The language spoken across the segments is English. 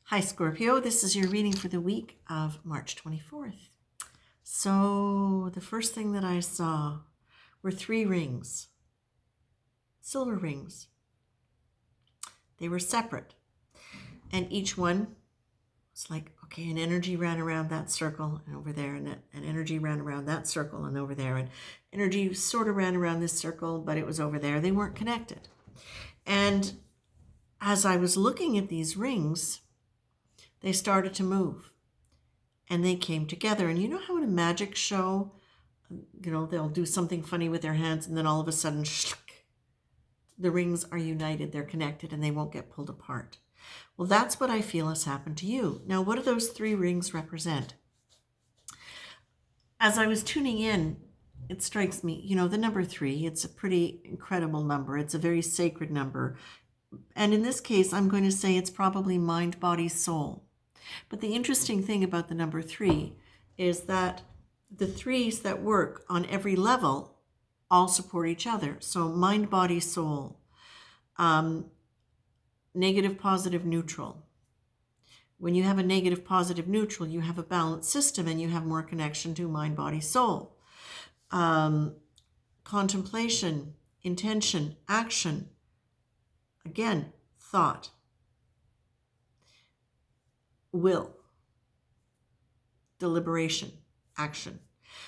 Hi, Scorpio. This is your reading for the week of March 24th. So, the first thing that I saw were 3 rings, silver rings. They were separate, and each one was like, okay, an energy ran around that circle and over there, and an energy ran around that circle and over there, and energy sort of ran around this circle, but it was over there. They weren't connected. And as I was looking at these rings, they started to move. And they came together. And you know how in a magic show, they'll do something funny with their hands and then all of a sudden, the rings are united, they're connected, and they won't get pulled apart. Well, that's what I feel has happened to you. Now, what do those 3 rings represent? As I was tuning in, it strikes me, the number 3, it's a pretty incredible number. It's a very sacred number. And in this case, I'm going to say it's probably mind, body, soul. But the interesting thing about the number 3 is that the 3s that work on every level all support each other. So mind, body, soul, negative, positive, neutral. When you have a negative, positive, neutral, you have a balanced system and you have more connection to mind, body, soul. Contemplation, intention, action. Again, thought. Will, deliberation, action.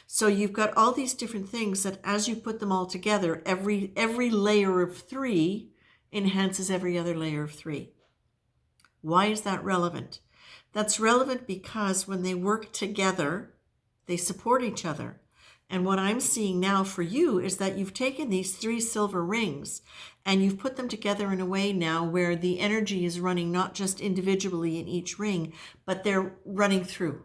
So you've got all these different things that as you put them all together, every layer of 3 enhances every other layer of 3. Why is that relevant? That's relevant because when they work together, they support each other. And what I'm seeing now for you is that you've taken these 3 silver rings and you've put them together in a way now where the energy is running not just individually in each ring, but they're running through.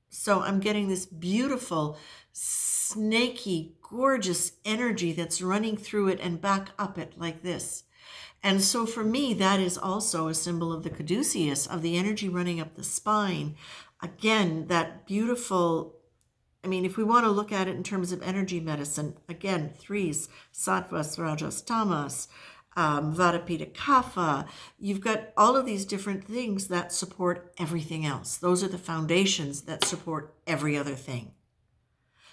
So I'm getting this beautiful, snaky, gorgeous energy that's running through it and back up it like this. And so for me, that is also a symbol of the caduceus, of the energy running up the spine. Again, that beautiful, if we want to look at it in terms of energy medicine, again, 3s, sattvas, rajas, tamas, vata, pitta, kapha. You've got all of these different things that support everything else. Those are the foundations that support every other thing.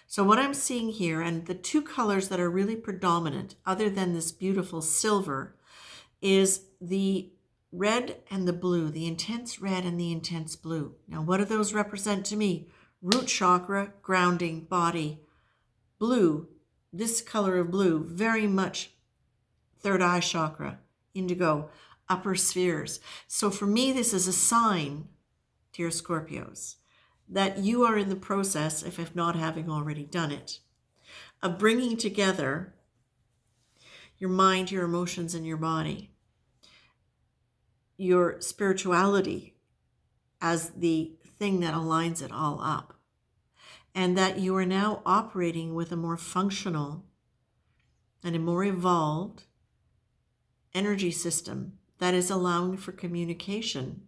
So what I'm seeing here, and the 2 colors that are really predominant, other than this beautiful silver, is the red and the blue, the intense red and the intense blue. Now, what do those represent to me? Root chakra, grounding, body. Blue, this color of blue, very much 3rd eye chakra, indigo, upper spheres. So for me, this is a sign, dear Scorpios, that you are in the process, if not having already done it, of bringing together your mind, your emotions, and your body, your spirituality as the thing that aligns it all up, and that you are now operating with a more functional and a more evolved energy system that is allowing for communication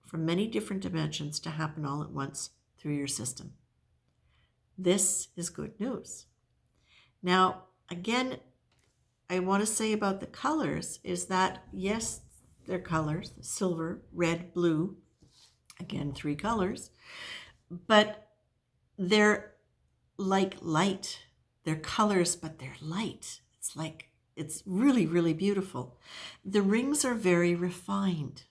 from many different dimensions to happen all at once through your system. This is good news. Now, again, I want to say about the colors is that, yes, they're colors, silver, red, blue, again, 3 colors, but they're like light. They're colors, but they're light. It's really, really beautiful. The rings are very refined.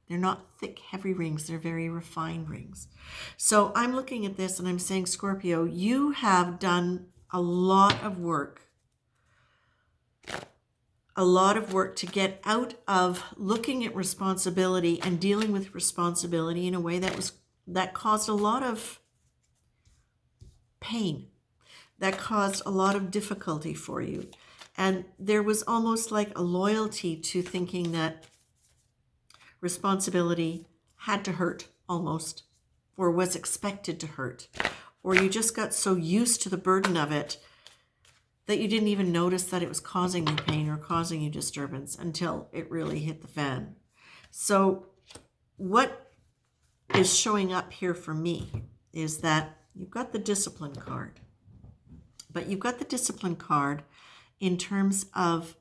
They're not thick, heavy rings. They're very refined rings. So I'm looking at this and I'm saying, Scorpio, you have done a lot of work to get out of looking at responsibility and dealing with responsibility in a way that caused a lot of pain, that caused a lot of difficulty for you. And there was almost like a loyalty to thinking that responsibility had to hurt almost, or was expected to hurt, or you just got so used to the burden of it that you didn't even notice that it was causing you pain or causing you disturbance until it really hit the fan. So what is showing up here for me is that you've got the discipline card, but you've got the discipline card in terms of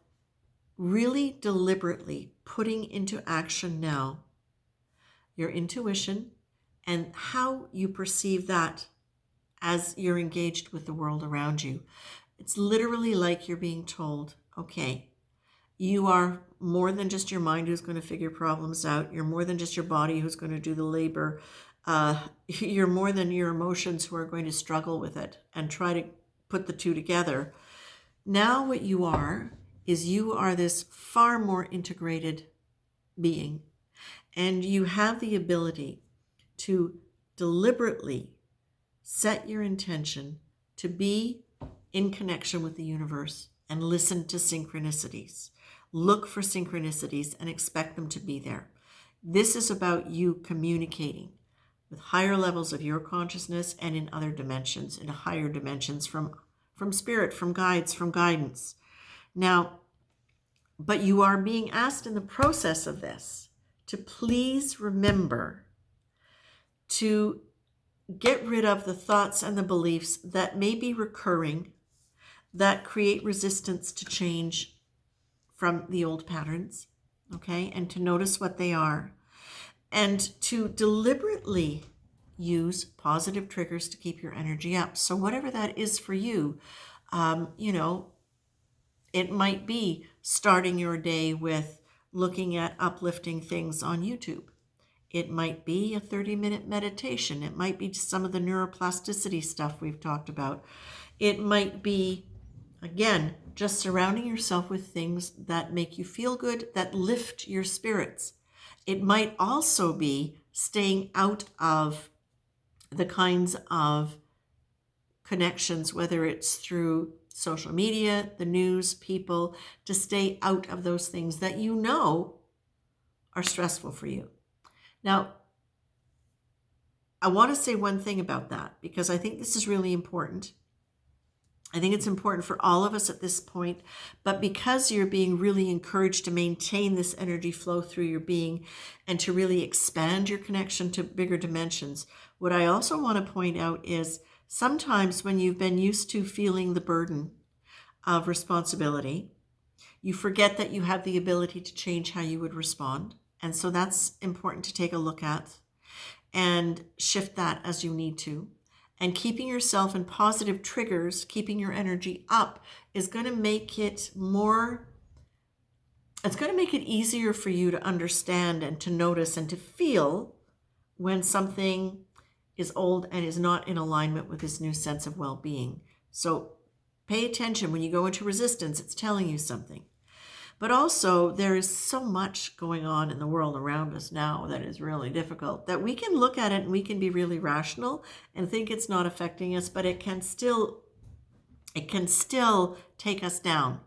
really deliberately putting into action now your intuition, and how you perceive that as you're engaged with the world around you. It's literally like you're being told, okay, you are more than just your mind who's going to figure problems out. You're more than just your body who's going to do the labor. You're more than your emotions who are going to struggle with it and try to put the two together. Now what you are is you are this far more integrated being, and you have the ability to deliberately set your intention to be in connection with the universe and listen to synchronicities. Look for synchronicities and expect them to be there. This is about you communicating with higher levels of your consciousness and in other dimensions, in higher dimensions from spirit, from guides, from guidance. Now, but you are being asked in the process of this to please remember to get rid of the thoughts and the beliefs that may be recurring, that create resistance to change from the old patterns, okay? And to notice what they are. And to deliberately use positive triggers to keep your energy up. So whatever that is for you, it might be starting your day with looking at uplifting things on YouTube. It might be a 30-minute meditation. It might be some of the neuroplasticity stuff we've talked about. It might be, again, just surrounding yourself with things that make you feel good, that lift your spirits. It might also be staying out of the kinds of connections, whether it's through social media, the news, people, to stay out of those things that you know are stressful for you. Now, I want to say one thing about that, because I think this is really important. I think it's important for all of us at this point, but because you're being really encouraged to maintain this energy flow through your being and to really expand your connection to bigger dimensions, what I also want to point out is sometimes when you've been used to feeling the burden of responsibility, you forget that you have the ability to change how you would respond. And so that's important to take a look at and shift that as you need to. And keeping yourself in positive triggers, keeping your energy up, is going to make it more, it's going to make it easier for you to understand and to notice and to feel when something is old and is not in alignment with this new sense of well-being. So pay attention. When you go into resistance, it's telling you something. But also, there is so much going on in the world around us now that is really difficult, that we can look at it and we can be really rational and think it's not affecting us, but it can still take us down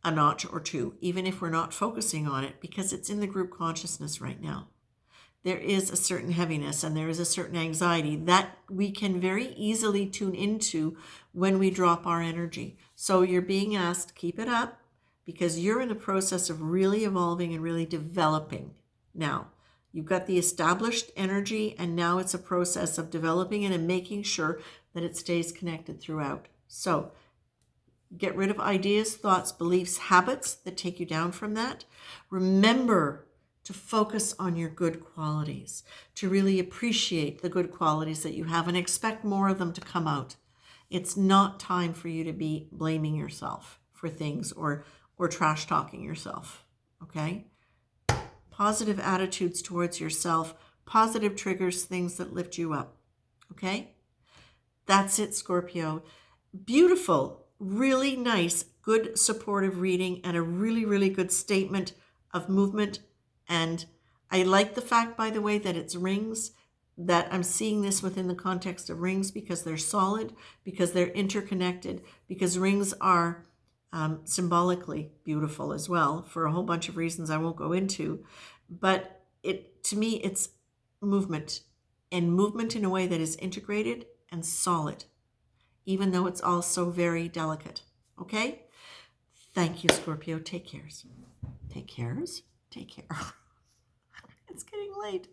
a notch or two, even if we're not focusing on it, because it's in the group consciousness right now. There is a certain heaviness and there is a certain anxiety that we can very easily tune into when we drop our energy. So you're being asked, keep it up, because you're in a process of really evolving and really developing. Now, you've got the established energy, and now it's a process of developing it and making sure that it stays connected throughout. So get rid of ideas, thoughts, beliefs, habits that take you down from that. Remember to focus on your good qualities, to really appreciate the good qualities that you have and expect more of them to come out. It's not time for you to be blaming yourself for things or trash talking yourself, okay? Positive attitudes towards yourself, positive triggers, things that lift you up, okay? That's it, Scorpio. Beautiful, really nice, good supportive reading and a really, really good statement of movement. And I like the fact, by the way, that it's rings, that I'm seeing this within the context of rings because they're solid, because they're interconnected, because rings are symbolically beautiful as well for a whole bunch of reasons I won't go into. But to me, it's movement, and movement in a way that is integrated and solid, even though it's also very delicate. Okay? Thank you, Scorpio. Take cares. Take cares? Take care. It's getting late.